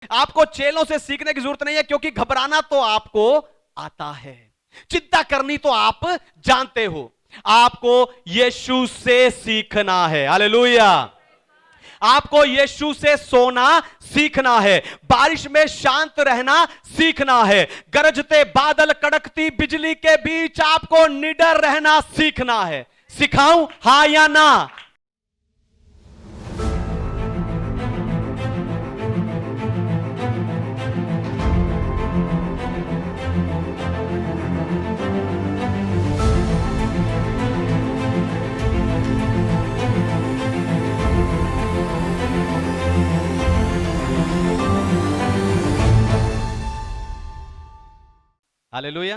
आपको चेलों से सीखने की जरूरत नहीं है, क्योंकि घबराना तो आपको आता है, चिंता करनी तो आप जानते हो। आपको यीशु से सीखना है। हालेलुया। आपको यीशु से सोना सीखना है, बारिश में शांत रहना सीखना है, गरजते बादल कड़कती बिजली के बीच आपको निडर रहना सीखना है। सिखाऊं, हां या ना? हालेलुया।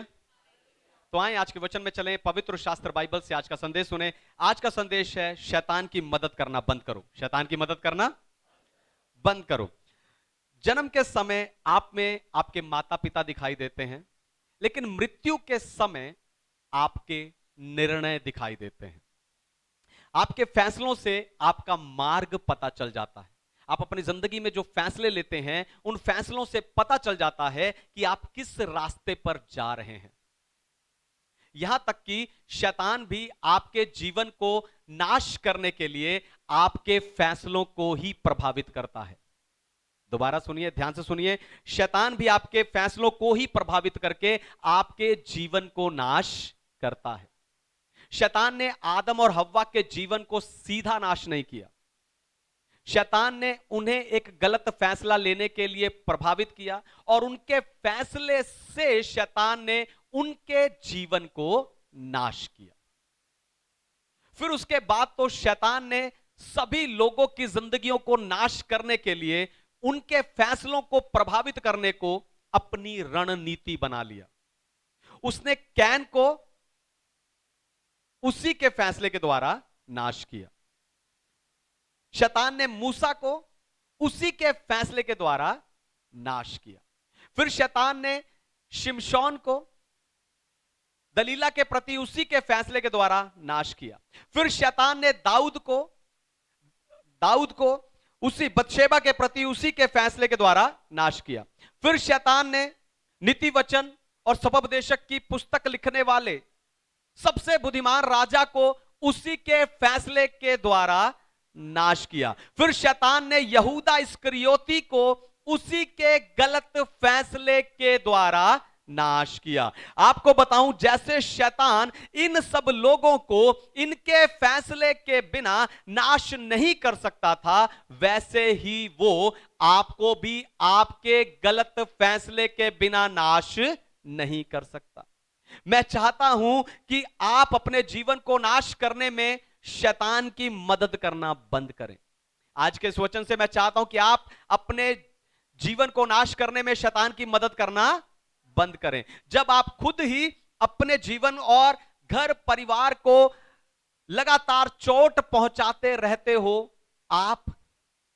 तो आए आज के वचन में चलें, पवित्र शास्त्र बाइबल से आज का संदेश सुने। आज का संदेश है, शैतान की मदद करना बंद करो। शैतान की मदद करना बंद करो। जन्म के समय आप में आपके माता पिता दिखाई देते हैं, लेकिन मृत्यु के समय आपके निर्णय दिखाई देते हैं। आपके फैसलों से आपका मार्ग पता चल जाता है। आप अपनी जिंदगी में जो फैसले लेते हैं, उन फैसलों से पता चल जाता है कि आप किस रास्ते पर जा रहे हैं। यहां तक कि शैतान भी आपके जीवन को नाश करने के लिए आपके फैसलों को ही प्रभावित करता है। दोबारा सुनिए, ध्यान से सुनिए। शैतान भी आपके फैसलों को ही प्रभावित करके आपके जीवन को नाश करता है। शैतान ने आदम और हव्वा के जीवन को सीधा नाश नहीं किया। शैतान ने उन्हें एक गलत फैसला लेने के लिए प्रभावित किया, और उनके फैसले से शैतान ने उनके जीवन को नाश किया। फिर उसके बाद तो शैतान ने सभी लोगों की जिंदगियों को नाश करने के लिए, उनके फैसलों को प्रभावित करने को अपनी रणनीति बना लिया। उसने कैन को उसी के फैसले के द्वारा नाश किया। शैतान ने मूसा को उसी के फैसले के द्वारा नाश किया। फिर शैतान ने शिमशोन को दलीला के प्रति उसी के फैसले के द्वारा नाश किया। फिर शैतान ने दाऊद को उसी बतशेबा के प्रति उसी के फैसले के द्वारा नाश किया। फिर शैतान ने नीति वचन और सबपदेशक की पुस्तक लिखने वाले सबसे बुद्धिमान राजा को उसी के फैसले के द्वारा नाश किया। फिर शैतान ने यहूदा इस्करियोती को उसी के गलत फैसले के द्वारा नाश किया। आपको बताऊं, जैसे शैतान इन सब लोगों को इनके फैसले के बिना नाश नहीं कर सकता था, वैसे ही वो आपको भी आपके गलत फैसले के बिना नाश नहीं कर सकता। मैं चाहता हूं कि आप अपने जीवन को नाश करने में शैतान की मदद करना बंद करें। आज के इस वचन से मैं चाहता हूं कि आप अपने जीवन को नाश करने में शैतान की मदद करना बंद करें। जब आप खुद ही अपने जीवन और घर परिवार को लगातार चोट पहुंचाते रहते हो, आप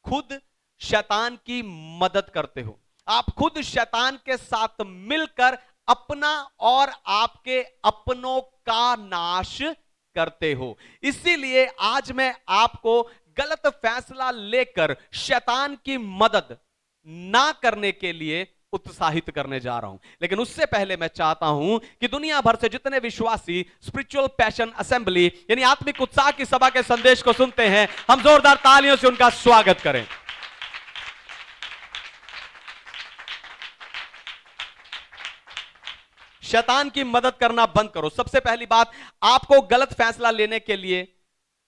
खुद शैतान की मदद करते हो। आप खुद शैतान के साथ मिलकर अपना और आपके अपनों का नाश करते हो। इसीलिए आज मैं आपको गलत फैसला लेकर शैतान की मदद ना करने के लिए उत्साहित करने जा रहा हूं। लेकिन उससे पहले मैं चाहता हूं कि दुनिया भर से जितने विश्वासी स्पिरिचुअल पैशन असेंबली यानी आत्मिक उत्साह की सभा के संदेश को सुनते हैं, हम जोरदार तालियों से उनका स्वागत करें। शैतान की मदद करना बंद करो। सबसे पहली बात, आपको गलत फैसला लेने के लिए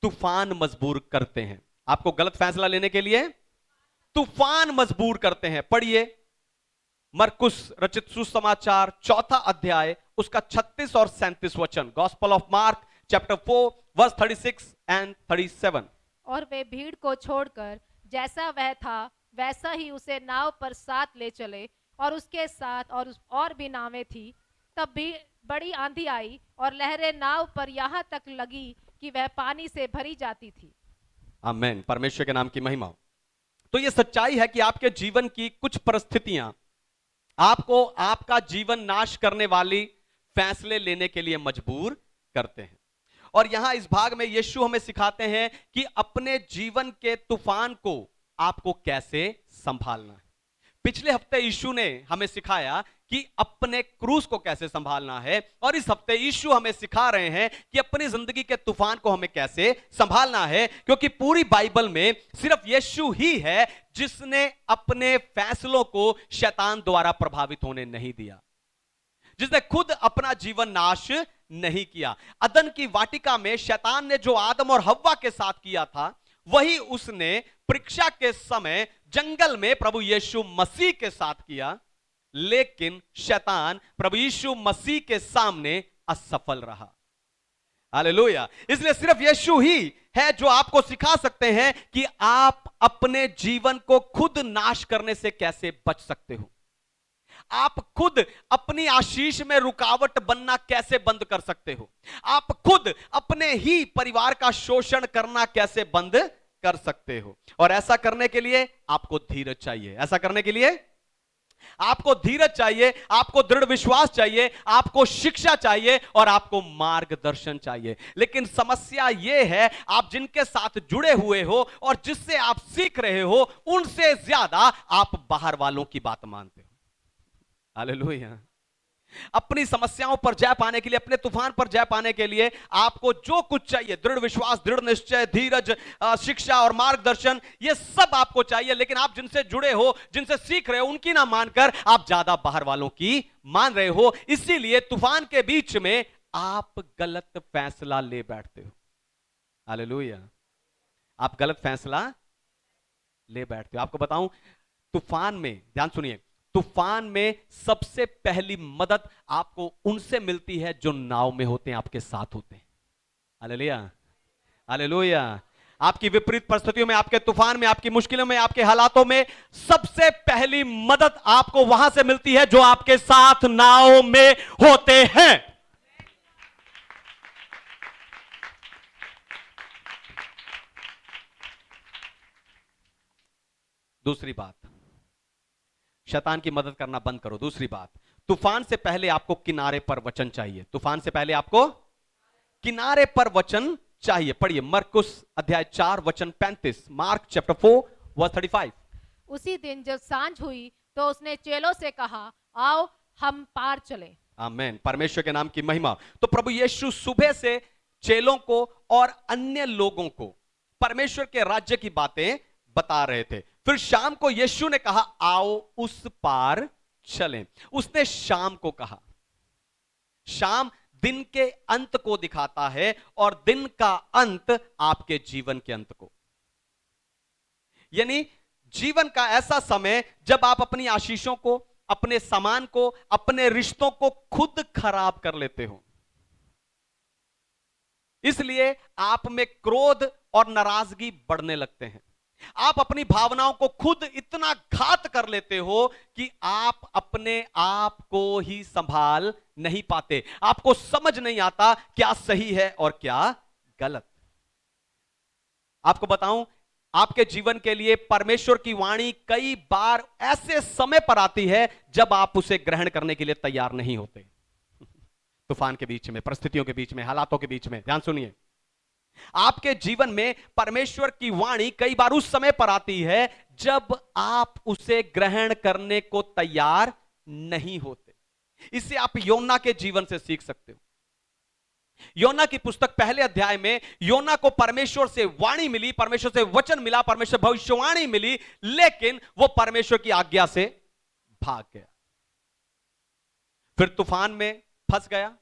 तूफान मजबूर करते हैं। आपको गलत फैसला लेने के लिए तूफान मजबूर करते हैं। पढ़िए मरकुस रचित सुसमाचार 4 अध्याय उसका 36 और 37 वचन। Gospel of Mark chapter 4 verse 36 and 37। और वे भीड़ को छोड़कर जैसा वह था वैसा ही उसे नाव पर साथ ले चले, और उसके साथ और भी नावें थी। तब भी बड़ी आंधी आई और लहरें नाव पर यहाँ तक लगी कि वह पानी से भरी जाती थी। आमीन। परमेश्वर के नाम की महिमा हो। तो यह सच्चाई है कि आपके जीवन की कुछ परिस्थितियां आपको आपका जीवन नाश करने वाली फैसले लेने के लिए मजबूर करते हैं। और यहां इस भाग में यीशु हमें सिखाते हैं कि अपने जीवन के तूफान को आपको कैसे संभालना है। पिछले हफ्ते यीशु ने हमें सिखाया कि अपने क्रूस को कैसे संभालना है, और इस हफ्ते यीशु हमें सिखा रहे हैं कि अपनी जिंदगी के तूफान को हमें कैसे संभालना है। क्योंकि पूरी बाइबल में सिर्फ यीशु ही है जिसने अपने फैसलों को शैतान द्वारा प्रभावित होने नहीं दिया, जिसने खुद अपना जीवन नाश नहीं किया। अदन की वाटिका में शैतान ने जो आदम और हव्वा के साथ किया था, वही उसने परीक्षा के समय जंगल में प्रभु यीशु मसीह के साथ किया, लेकिन शैतान प्रभु यीशु मसीह के सामने असफल रहा। हालेलुया। इसलिए सिर्फ यीशु ही है जो आपको सिखा सकते हैं कि आप अपने जीवन को खुद नाश करने से कैसे बच सकते हो। आप खुद अपनी आशीष में रुकावट बनना कैसे बंद कर सकते हो। आप खुद अपने ही परिवार का शोषण करना कैसे बंद कर सकते हो। और ऐसा करने के लिए आपको धीरज चाहिए। ऐसा करने के लिए आपको धीरज चाहिए, आपको दृढ़ विश्वास चाहिए, आपको शिक्षा चाहिए और आपको मार्गदर्शन चाहिए। लेकिन समस्या यह है, आप जिनके साथ जुड़े हुए हो और जिससे आप सीख रहे हो, उनसे ज्यादा आप बाहर वालों की बात मानते हो। हालेलुया। अपनी समस्याओं पर जय पाने के लिए, अपने तूफान पर जय पाने के लिए आपको जो कुछ चाहिए, दृढ़ विश्वास, दृढ़ निश्चय, धीरज, शिक्षा और मार्गदर्शन, ये सब आपको चाहिए। लेकिन आप जिनसे जुड़े हो, जिनसे सीख रहे हो, उनकी ना मानकर आप ज्यादा बाहर वालों की मान रहे हो। इसीलिए तूफान के बीच में आप गलत फैसला ले बैठते हो। हालेलुया। आप गलत फैसला ले बैठते हो। आपको बताऊं, तूफान में, ध्यान सुनिए, तूफान में सबसे पहली मदद आपको उनसे मिलती है जो नाव में होते हैं, आपके साथ होते हैं। Hallelujah, hallelujah. आपकी विपरीत परिस्थितियों में, आपके तूफान में, आपकी मुश्किलों में, आपके हालातों में सबसे पहली मदद आपको वहां से मिलती है जो आपके साथ नाव में होते हैं। दूसरी बात, शैतान की मदद करना बंद करो। दूसरी बात, तूफान से पहले आपको किनारे पर वचन चाहिए। तूफान से पहले आपको किनारे पर वचन चाहिए। पढ़िए मरकुस अध्याय 4 वचन 35, मार्क चैप्टर 4 वर्स 35। उसी दिन जब सांझ हुई तो उसने चेलों से कहा, आओ हम पार चलें। आमीन। परमेश्वर के नाम की महिमा। तो प्रभु यीशु सुबह से चेलों को और अन्य लोगों को परमेश्वर के राज्य की बातें बता रहे थे। फिर शाम को यीशु ने कहा, आओ उस पार चलें। उसने शाम को कहा। शाम दिन के अंत को दिखाता है और दिन का अंत आपके जीवन के अंत को, यानी जीवन का ऐसा समय जब आप अपनी आशीषों को, अपने सामान को, अपने रिश्तों को खुद खराब कर लेते हो। इसलिए आप में क्रोध और नाराजगी बढ़ने लगते हैं। आप अपनी भावनाओं को खुद इतना घात कर लेते हो कि आप अपने आप को ही संभाल नहीं पाते। आपको समझ नहीं आता क्या सही है और क्या गलत। आपको बताऊं, आपके जीवन के लिए परमेश्वर की वाणी कई बार ऐसे समय पर आती है जब आप उसे ग्रहण करने के लिए तैयार नहीं होते। तूफान के बीच में, परिस्थितियों के बीच में, हालातों के बीच में, ध्यान सुनिए, आपके जीवन में परमेश्वर की वाणी कई बार उस समय पर आती है जब आप उसे ग्रहण करने को तैयार नहीं होते। इसे आप योना के जीवन से सीख सकते हो। योना की पुस्तक पहले अध्याय में योना को परमेश्वर से वाणी मिली, परमेश्वर से वचन मिला, परमेश्वर भविष्यवाणी मिली, लेकिन वो परमेश्वर की आज्ञा से भाग गया। फिर तूफान में फंस गया,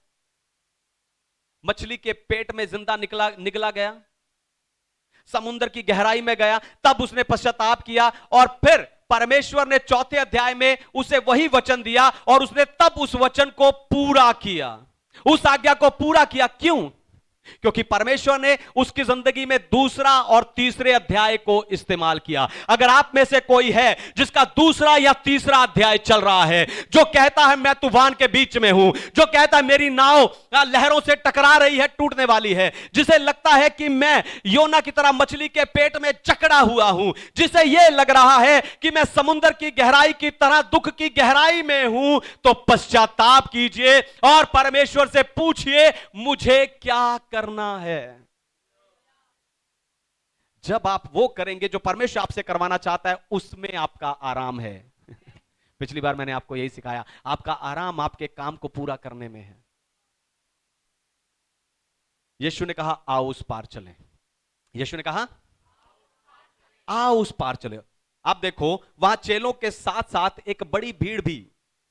मछली के पेट में जिंदा निकला गया, समुद्र की गहराई में गया, तब उसने पश्चाताप किया और फिर परमेश्वर ने चौथे अध्याय में उसे वही वचन दिया और उसने तब उस वचन को पूरा किया, उस आज्ञा को पूरा किया। क्यों? क्योंकि परमेश्वर ने उसकी जिंदगी में दूसरा और तीसरे अध्याय को इस्तेमाल किया। अगर आप में से कोई है जिसका दूसरा या तीसरा अध्याय चल रहा है, जो कहता है मैं तूफान के बीच में हूं, जो कहता है मेरी नाव लहरों से टकरा रही है, टूटने वाली है, जिसे लगता है कि मैं योना की तरह मछली के पेट में जकड़ा हुआ हूं, जिसे यह लग रहा है कि मैं समुद्र की गहराई की तरह दुख की गहराई में हूं, तो पश्चाताप कीजिए और परमेश्वर से पूछिए मुझे क्या करना है। जब आप वो करेंगे जो परमेश्वर आपसे करवाना चाहता है, उसमें आपका आराम है। पिछली बार मैंने आपको यही सिखाया, आपका आराम आपके काम को पूरा करने में है। यीशु ने कहा आओ उस पार चलें। यीशु ने कहा आओ उस पार चले। आप देखो वहां चेलों के साथ साथ एक बड़ी भीड़ भी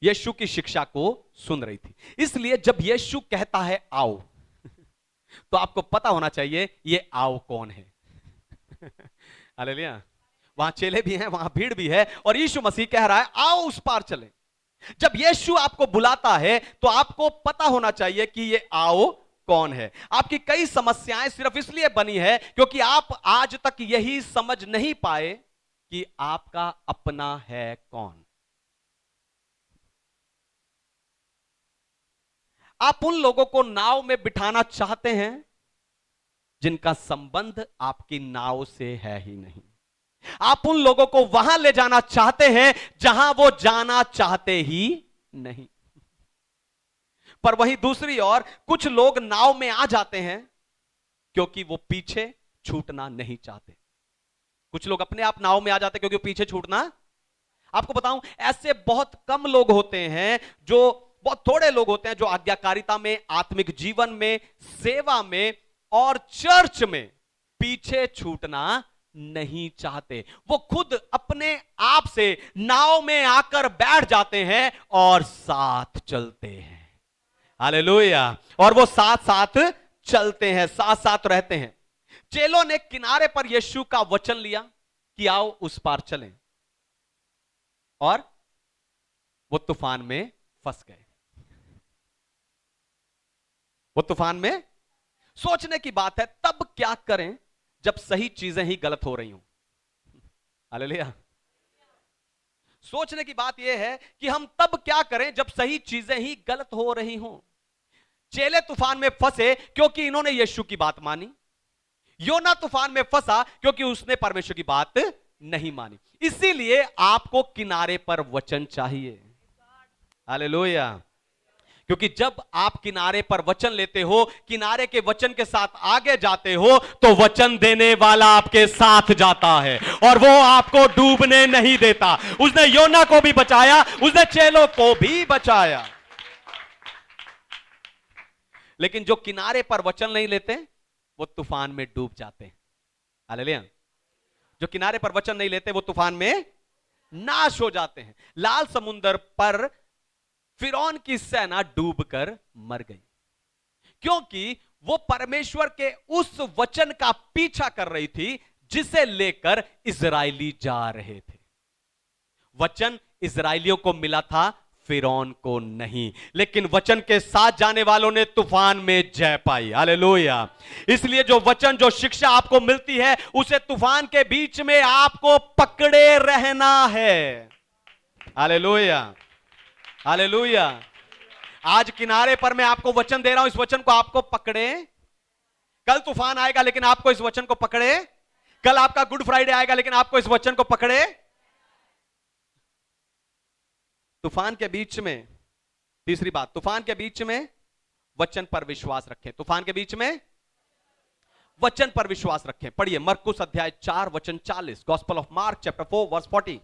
यीशु की शिक्षा को सुन रही थी। इसलिए जब यीशु कहता है आओ तो आपको पता होना चाहिए ये आओ कौन है। हालेलुया। वहां चेले भी हैं, वहां भीड़ भी है, और यीशु मसीह कह रहा है आओ उस पार चलें। जब यीशु आपको बुलाता है तो आपको पता होना चाहिए कि ये आओ कौन है। आपकी कई समस्याएं सिर्फ इसलिए बनी है क्योंकि आप आज तक यही समझ नहीं पाए कि आपका अपना है कौन। आप उन लोगों को नाव में बिठाना चाहते हैं जिनका संबंध आपकी नाव से है ही नहीं। आप उन लोगों को वहां ले जाना चाहते हैं जहां वो जाना चाहते ही नहीं। पर वहीं दूसरी ओर कुछ लोग नाव में आ जाते हैं क्योंकि वो पीछे छूटना नहीं चाहते। कुछ लोग अपने आप नाव में आ जाते हैं क्योंकि वो पीछे छूटना। आपको बताऊं ऐसे बहुत कम लोग होते हैं, जो बहुत थोड़े लोग होते हैं जो आज्ञाकारिता में, आत्मिक जीवन में, सेवा में और चर्च में पीछे छूटना नहीं चाहते। वो खुद अपने आप से नाव में आकर बैठ जाते हैं और साथ चलते हैं। हालेलुया। और वो साथ साथ चलते हैं, साथ साथ रहते हैं। चेलों ने किनारे पर यीशु का वचन लिया कि आओ उस पार चलें, और वो तूफान में फंस गए। वो तूफान में, सोचने की बात है तब क्या करें जब सही चीजें ही गलत हो रही हूं। हालेलुया। सोचने की बात यह है कि हम तब क्या करें जब सही चीजें ही गलत हो रही हों। चेले तूफान में फंसे क्योंकि इन्होंने यीशु की बात मानी। योना तूफान में फंसा क्योंकि उसने परमेश्वर की बात नहीं मानी। इसीलिए आपको किनारे पर वचन चाहिए। हालेलुया। क्योंकि जब आप किनारे पर वचन लेते हो, किनारे के वचन के साथ आगे जाते हो, तो वचन देने वाला आपके साथ जाता है और वो आपको डूबने नहीं देता। उसने योना को भी बचाया, उसने चेलों को भी बचाया। लेकिन जो किनारे पर वचन नहीं लेते वो तूफान में डूब जाते हैं। हालेलुया। जो किनारे पर वचन नहीं लेते वो तूफान में नाश हो जाते हैं। लाल समुद्र पर फिरौन की सेना डूबकर मर गई क्योंकि वो परमेश्वर के उस वचन का पीछा कर रही थी जिसे लेकर इजरायली जा रहे थे। वचन इजरायलियों को मिला था, फिरौन को नहीं। लेकिन वचन के साथ जाने वालों ने तूफान में जय पाई। हालेलुया। इसलिए जो वचन, जो शिक्षा आपको मिलती है, उसे तूफान के बीच में आपको पकड़े रहना है। हालेलुया। हालेलुया। आज किनारे पर मैं आपको वचन दे रहा हूं, इस वचन को आपको पकड़े। कल तूफान आएगा लेकिन आपको इस वचन को पकड़े। कल आपका गुड फ्राइडे आएगा लेकिन आपको इस वचन को पकड़े। तूफान के बीच में, तीसरी बात, तूफान के बीच में वचन पर विश्वास रखें। तूफान के बीच में वचन पर विश्वास रखें। पढ़िए मरकुस अध्याय 4 वचन 40, gospel of Mark chapter 4 verse 40।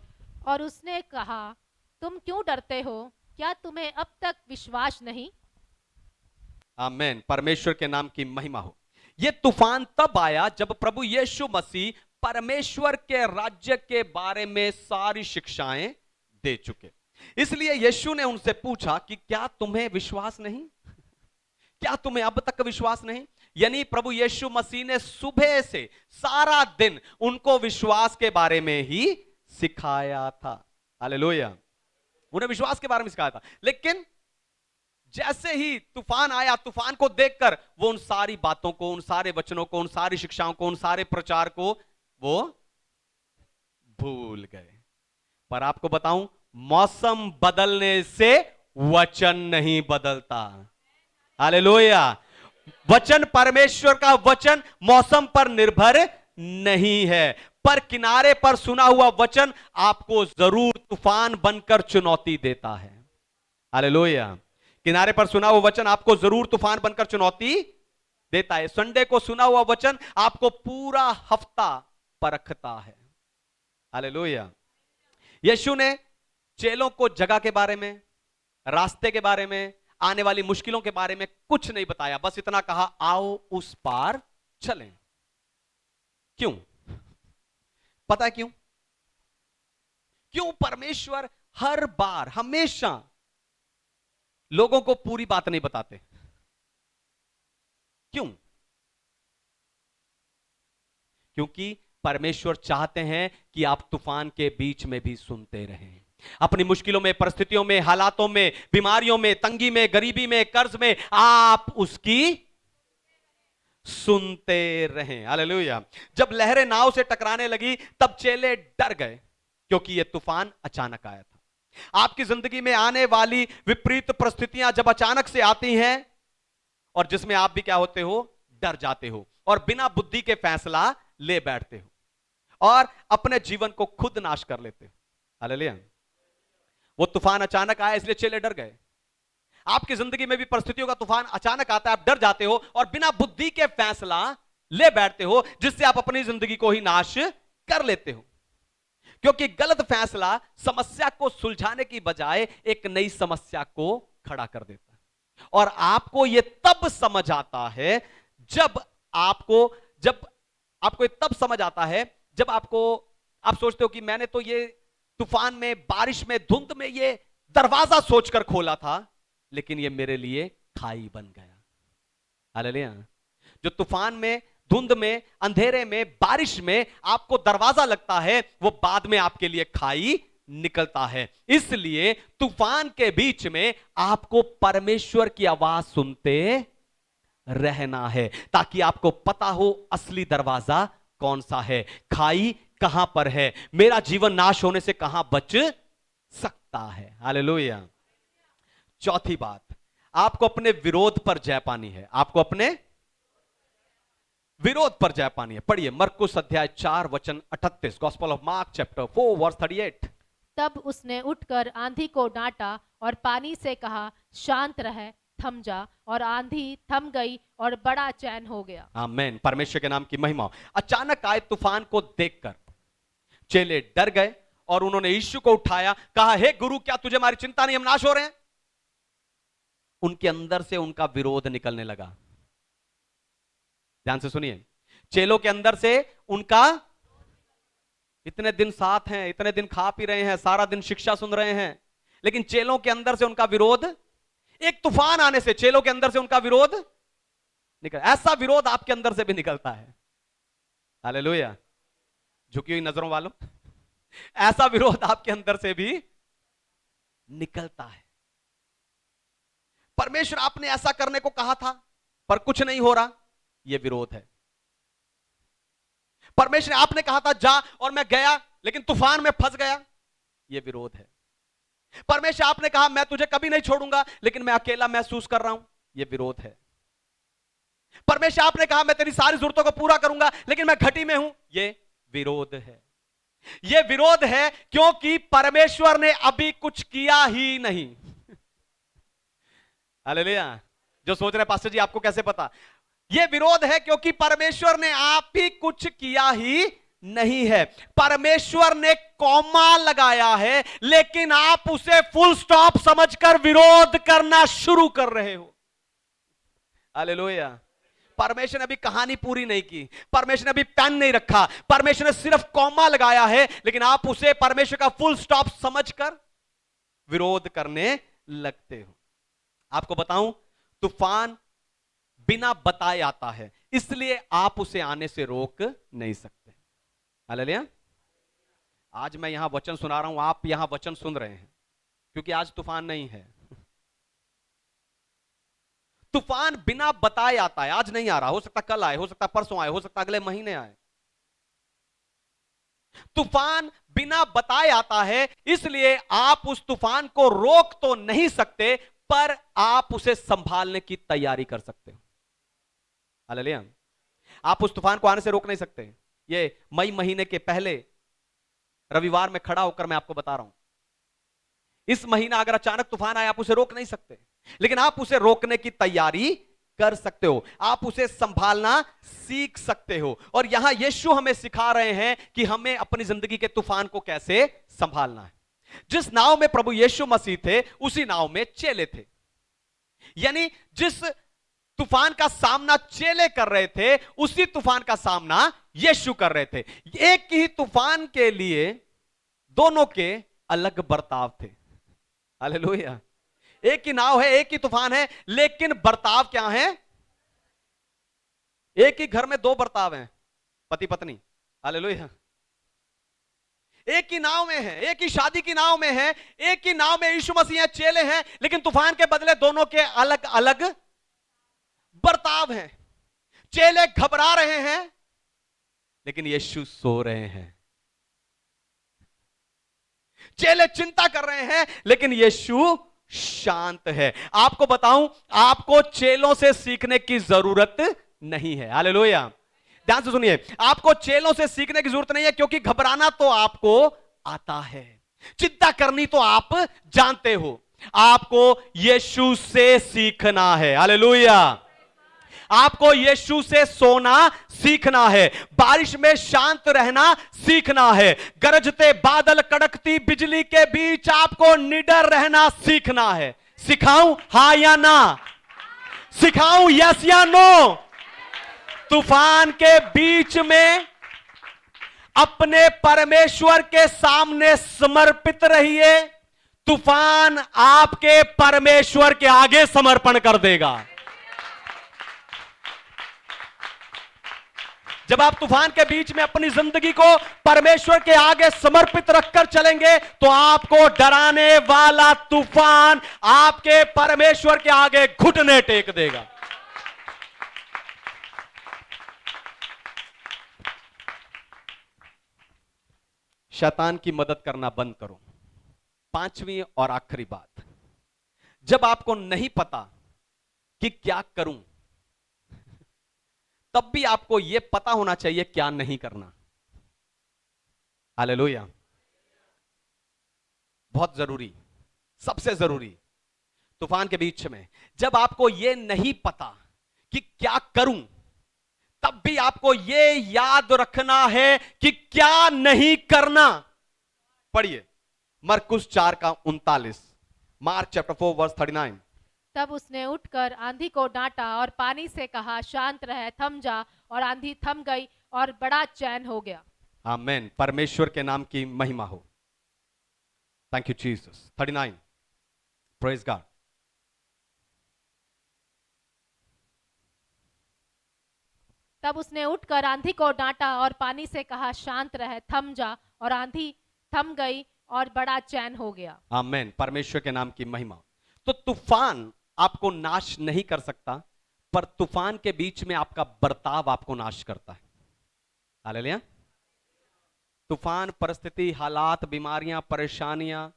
और उसने कहा तुम क्यों डरते हो, क्या तुम्हें अब तक विश्वास नहीं? आमीन। परमेश्वर के नाम की महिमा हो। यह तूफान तब आया जब प्रभु यीशु मसीह परमेश्वर के राज्य के बारे में सारी शिक्षाएं दे चुके। इसलिए यीशु ने उनसे पूछा कि क्या तुम्हें विश्वास नहीं? क्या तुम्हें अब तक विश्वास नहीं? यानी प्रभु यीशु मसीह ने सुबह से सारा दिन उनको विश्वास के बारे में ही सिखाया था। हालेलुया। उन्हें विश्वास के बारे में सिखाया था। लेकिन जैसे ही तूफान आया, तूफान को देखकर वो उन सारी बातों को, उन सारे वचनों को, उन सारी शिक्षाओं को, उन सारे प्रचार को वो भूल गए। पर आपको बताऊं, मौसम बदलने से वचन नहीं बदलता। हालेलुया। वचन, परमेश्वर का वचन मौसम पर निर्भर नहीं है, पर किनारे पर सुना हुआ वचन आपको जरूर तूफान बनकर चुनौती देता है। हालेलुया। किनारे पर सुना हुआ वचन आपको जरूर तूफान बनकर चुनौती देता है। संडे को सुना हुआ वचन आपको पूरा हफ्ता परखता है। हालेलुया। यीशु ने चेलों को जगह के बारे में, रास्ते के बारे में, आने वाली मुश्किलों के बारे में कुछ नहीं बताया, बस इतना कहा आओ उस पार चलें। क्यों? पता है क्यों? क्यों परमेश्वर हर बार हमेशा लोगों को पूरी बात नहीं बताते? क्यों? क्योंकि परमेश्वर चाहते हैं कि आप तूफान के बीच में भी सुनते रहें। अपनी मुश्किलों में, परिस्थितियों में, हालातों में, बीमारियों में, तंगी में, गरीबी में, कर्ज में आप उसकी सुनते रहें। हालेलुया। जब लहरें नाव से टकराने लगी तब चेले डर गए, क्योंकि यह तूफान अचानक आया था। आपकी जिंदगी में आने वाली विपरीत परिस्थितियां जब अचानक से आती हैं और जिसमें आप भी क्या होते हो, डर जाते हो और बिना बुद्धि के फैसला ले बैठते हो और अपने जीवन को खुद नाश कर लेते हो। हालेलुया। वो तूफान अचानक आया इसलिए चेले डर गए। आपकी जिंदगी में भी परिस्थितियों का तूफान अचानक आता है, आप डर जाते हो और बिना बुद्धि के फैसला ले बैठते हो, जिससे आप अपनी जिंदगी को ही नाश कर लेते हो। क्योंकि गलत फैसला समस्या को सुलझाने की बजाय एक नई समस्या को खड़ा कर देता है। और आपको यह तब समझ आता है जब आपको तब समझ आता है जब आप सोचते हो कि मैंने तो ये तूफान में, बारिश में, धुंध में ये दरवाजा सोचकर खोला था, लेकिन ये मेरे लिए खाई बन गया। हालेलुया। जो तूफान में, धुंध में, अंधेरे में, बारिश में आपको दरवाजा लगता है, वो बाद में आपके लिए खाई निकलता है। इसलिए तूफान के बीच में आपको परमेश्वर की आवाज सुनते रहना है, ताकि आपको पता हो असली दरवाजा कौन सा है, खाई कहां पर है, मेरा जीवन नाश होने से कहां बच सकता है। हालेलुया। चौथी बात, आपको अपने विरोध पर जय पानी है। आपको अपने विरोध पर जय पानी है। पढ़िए मरकुस अध्याय 4 वचन 38, gospel of Mark chapter 4 verse 38। तब उसने उठकर आंधी को डांटा और पानी से कहा, शांत रह, थम जा, और आंधी थम गई और बड़ा चैन हो गया। आमीन। परमेश्वर के नाम की महिमा। अचानक आए तूफान को देखकर चेले डर गए और उन्होंने यीशु को उठाया, कहा, हे गुरु, क्या तुझे हमारी चिंता नहीं, हम नाश हो रहे हैं। उनके अंदर से उनका विरोध निकलने लगा। ध्यान से सुनिए, चेलों के अंदर से उनका, इतने दिन साथ हैं, इतने दिन खा पी रहे हैं, सारा दिन शिक्षा सुन रहे हैं, लेकिन चेलों के अंदर से उनका विरोध, एक तूफान आने से चेलों के अंदर से उनका विरोध निकल। ऐसा विरोध आपके अंदर से भी निकलता है। हालेलुया। झुकी हुई नजरों वालों, ऐसा विरोध आपके अंदर से भी निकलता है। परमेश्वर आपने ऐसा करने को कहा था पर कुछ नहीं हो रहा, यह विरोध है। परमेश्वर आपने कहा था जा, और मैं गया लेकिन तूफान में फंस गया, यह विरोध है। परमेश्वर आपने कहा मैं तुझे कभी नहीं छोड़ूंगा, लेकिन मैं अकेला महसूस कर रहा हूं, यह विरोध है। परमेश्वर आपने कहा मैं तेरी सारी जरूरतों को पूरा करूंगा, लेकिन मैं घटी में हूं, यह विरोध है। यह विरोध है क्योंकि परमेश्वर ने अभी कुछ किया ही नहीं। हालेलुया। जो सोच रहे पास्टर जी आपको कैसे पता, यह विरोध है क्योंकि परमेश्वर ने आप ही कुछ किया ही नहीं है। परमेश्वर ने कॉमा लगाया है, लेकिन आप उसे फुल स्टॉप समझकर विरोध करना शुरू कर रहे हो। हालेलुया। परमेश्वर ने अभी कहानी पूरी नहीं की, परमेश्वर ने अभी पेन नहीं रखा, परमेश्वर ने सिर्फ कॉमा लगाया है, लेकिन आप उसे परमेश्वर का फुल स्टॉप समझकर विरोध करने लगते हो। आपको बताऊं, तूफान बिना बताए आता है, इसलिए आप उसे आने से रोक नहीं सकते। हालेलुया। आज मैं यहां वचन सुना रहा हूं, आप यहां वचन सुन रहे हैं, क्योंकि आज तूफान नहीं है। तूफान बिना बताए आता है, आज नहीं आ रहा, हो सकता कल आए, हो सकता परसों आए, हो सकता अगले महीने आए। तूफान बिना बताए आता है, इसलिए आप उस तूफान को रोक तो नहीं सकते, पर आप उसे संभालने की तैयारी कर सकते हो। हालेलुया। आप उस तूफान को आने से रोक नहीं सकते। ये मई महीने के पहले रविवार में खड़ा होकर मैं आपको बता रहा हूं, इस महीना अगर अचानक तूफान आए, आप उसे रोक नहीं सकते, लेकिन आप उसे रोकने की तैयारी कर सकते हो, आप उसे संभालना सीख सकते हो। और यहां यीशु हमें सिखा रहे हैं कि हमें अपनी जिंदगी के तूफान को कैसे संभालना है। जिस नाव में प्रभु यीशु मसीह थे उसी नाव में चेले थे। यानी जिस तूफान का सामना चेले कर रहे थे उसी तूफान का सामना यीशु कर रहे थे। एक ही तूफान के लिए दोनों के अलग बर्ताव थे। हालेलुया। एक ही नाव है, एक ही तूफान है, लेकिन बर्ताव क्या है? एक ही घर में दो बर्ताव हैं, पति पत्नी। हालेलुया। एक ही नाव में है, एक ही शादी की नाव में है, एक ही नाव में यीशु मसीह चेले हैं, लेकिन तूफान के बदले दोनों के अलग अलग बर्ताव हैं। चेले घबरा रहे हैं लेकिन यीशु सो रहे हैं। चेले चिंता कर रहे हैं लेकिन यीशु शांत है। आपको बताऊं, आपको चेलों से सीखने की जरूरत नहीं है। हालेलुया। ध्यान से सुनिए, आपको चेलों से सीखने की जरूरत नहीं है, क्योंकि घबराना तो आपको आता है, चिंता करनी तो आप जानते हो। आपको यीशु से सीखना है। हालेलुया। आपको यीशु से सोना सीखना है, बारिश में शांत रहना सीखना है, गरजते बादल कड़कती बिजली के बीच आपको निडर रहना सीखना है। सिखाऊं हां या ना? सिखाऊं यस या नो? तूफान के बीच में अपने परमेश्वर के सामने समर्पित रहिए, तूफान आपके परमेश्वर के आगे समर्पण कर देगा। जब आप तूफान के बीच में अपनी जिंदगी को परमेश्वर के आगे समर्पित रखकर चलेंगे तो आपको डराने वाला तूफान आपके परमेश्वर के आगे घुटने टेक देगा। शैतान की मदद करना बंद करो। पांचवी और आखिरी बात, जब आपको नहीं पता कि क्या करूं, तब भी आपको यह पता होना चाहिए क्या नहीं करना। हालेलुया। बहुत जरूरी, सबसे जरूरी, तूफान के बीच में जब आपको यह नहीं पता कि क्या करूं, तब भी आपको यह याद रखना है कि क्या नहीं करना। पढ़िए मरकुस 4:39, मार्क चैप्टर 4 वर्स 39। तब उसने उठकर आंधी को डांटा और पानी से कहा, शांत रह, थम जा, और आंधी थम गई और बड़ा चैन हो गया। आमीन। परमेश्वर के नाम की महिमा हो। Thank you Jesus. 39, praise God. तब उसने उठकर आंधी को डांटा और पानी से कहा, शांत रह, थम जा, और आंधी थम गई और बड़ा चैन हो गया। आमीन। परमेश्वर के नाम की महिमा। तो तूफान आपको नाश नहीं कर सकता, पर तूफान के बीच में आपका बर्ताव आपको नाश करता है। हालेलुया। तूफान, परिस्थिति, हालात, बीमारियां, परेशानियां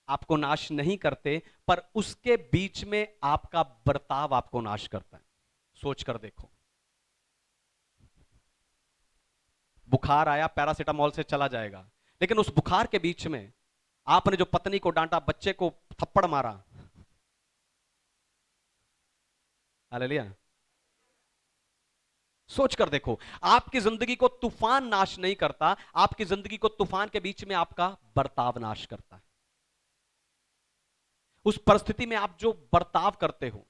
आपको नाश नहीं करते, पर उसके बीच में आपका बर्ताव आपको नाश करता है। सोच कर देखो, बुखार आया, पैरासीटामोल से चला जाएगा, लेकिन उस बुखार के बीच में आपने जो पत्नी को डांटा, बच्चे को थप्पड़ मारा, हालेलुया, सोच कर देखो, आपकी जिंदगी को तूफान नाश नहीं करता, आपकी जिंदगी को तूफान के बीच में आपका बर्ताव नाश करता है। उस परिस्थिति में आप जो बर्ताव करते हो,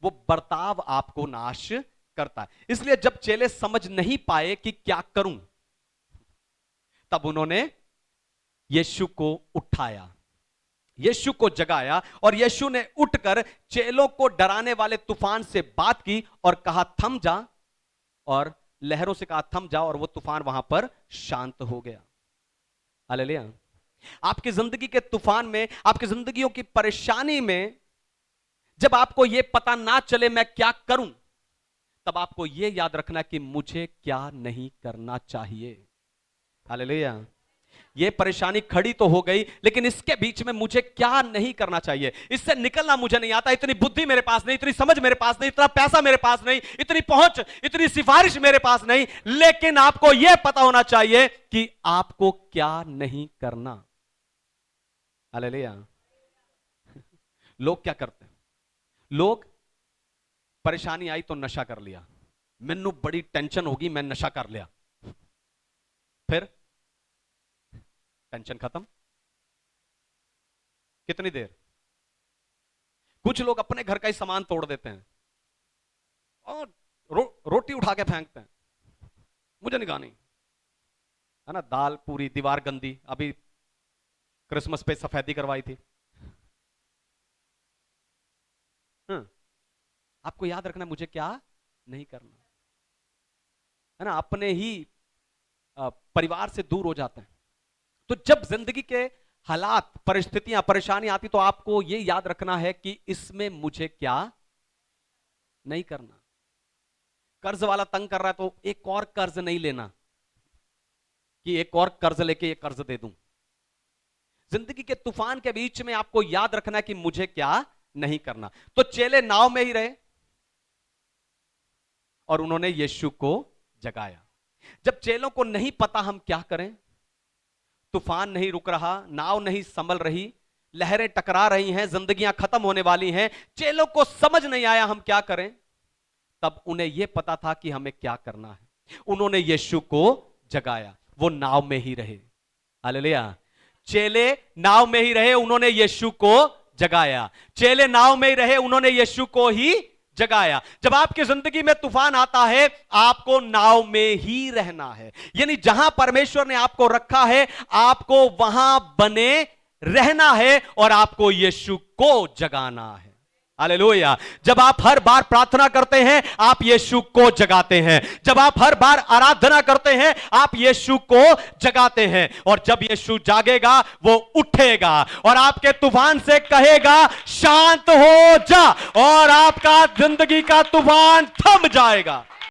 वो बर्ताव आपको नाश करता है। इसलिए जब चेले समझ नहीं पाए कि क्या करूं, तब उन्होंने यीशु को उठाया, यीशु को जगाया, और यीशु ने उठकर चेलों को डराने वाले तूफान से बात की और कहा, थम जा, और लहरों से कहा, थम जा, और वो तूफान वहां पर शांत हो गया। हालेलुया। आपकी जिंदगी के तूफान में, आपकी जिंदगियों की परेशानी में, जब आपको यह पता ना चले मैं क्या करूं, तब आपको यह याद रखना कि मुझे क्या नहीं करना चाहिए। हालेलुया। ये परेशानी खड़ी तो हो गई, लेकिन इसके बीच में मुझे क्या नहीं करना चाहिए, इससे निकलना मुझे नहीं आता, इतनी बुद्धि मेरे पास नहीं, इतनी समझ मेरे पास नहीं, इतना पैसा मेरे पास नहीं, इतनी पहुंच, इतनी सिफारिश मेरे पास नहीं, लेकिन आपको यह पता होना चाहिए कि आपको क्या नहीं करना। हालेलुया। लोग क्या करते हैं? लोग, परेशानी आई तो नशा कर लिया, मैनू बड़ी टेंशन होगी, मैं नशा कर लिया, फिर टेंशन खत्म, कितनी देर? कुछ लोग अपने घर का ही सामान तोड़ देते हैं और रोटी उठा के फेंकते हैं, मुझे नहीं खानी, है ना। दाल पूरी दीवार गंदी, अभी क्रिसमस पे सफेदी करवाई थी। आपको याद रखना मुझे क्या नहीं करना, है ना। अपने ही परिवार से दूर हो जाते हैं। तो जब जिंदगी के हालात, परिस्थितियां, परेशानी आती तो आपको यह याद रखना है कि इसमें मुझे क्या नहीं करना। कर्ज वाला तंग कर रहा है तो एक और कर्ज नहीं लेना कि एक और कर्ज लेके ये कर्ज दे दूं। जिंदगी के तूफान के बीच में आपको याद रखना है कि मुझे क्या नहीं करना। तो चेले नाव में ही रहे और उन्होंने यीशु को जगाया। जब चेलों को नहीं पता हम क्या करें, तूफान नहीं रुक रहा, नाव नहीं संभल रही, लहरें टकरा रही हैं, जिंदगियां खत्म होने वाली हैं, चेलों को समझ नहीं आया हम क्या करें, तब उन्हें यह पता था कि हमें क्या करना है। उन्होंने यीशु को जगाया, वो नाव में ही रहे। हालेलुया। चेले नाव में ही रहे, उन्होंने यीशु को जगाया। चेले नाव में ही रहे, उन्होंने यीशु को ही जगाया। जब आपकी जिंदगी में तूफान आता है, आपको नाव में ही रहना है, यानी जहां परमेश्वर ने आपको रखा है आपको वहां बने रहना है और आपको यीशु को जगाना है। हालेलुया। जब आप हर बार प्रार्थना करते हैं आप यीशु को जगाते हैं, जब आप हर बार आराधना करते हैं आप यीशु को जगाते हैं, और जब यीशु जागेगा वो उठेगा और आपके तूफान से कहेगा शांत हो जा, और आपका जिंदगी का तूफान थम जाएगा।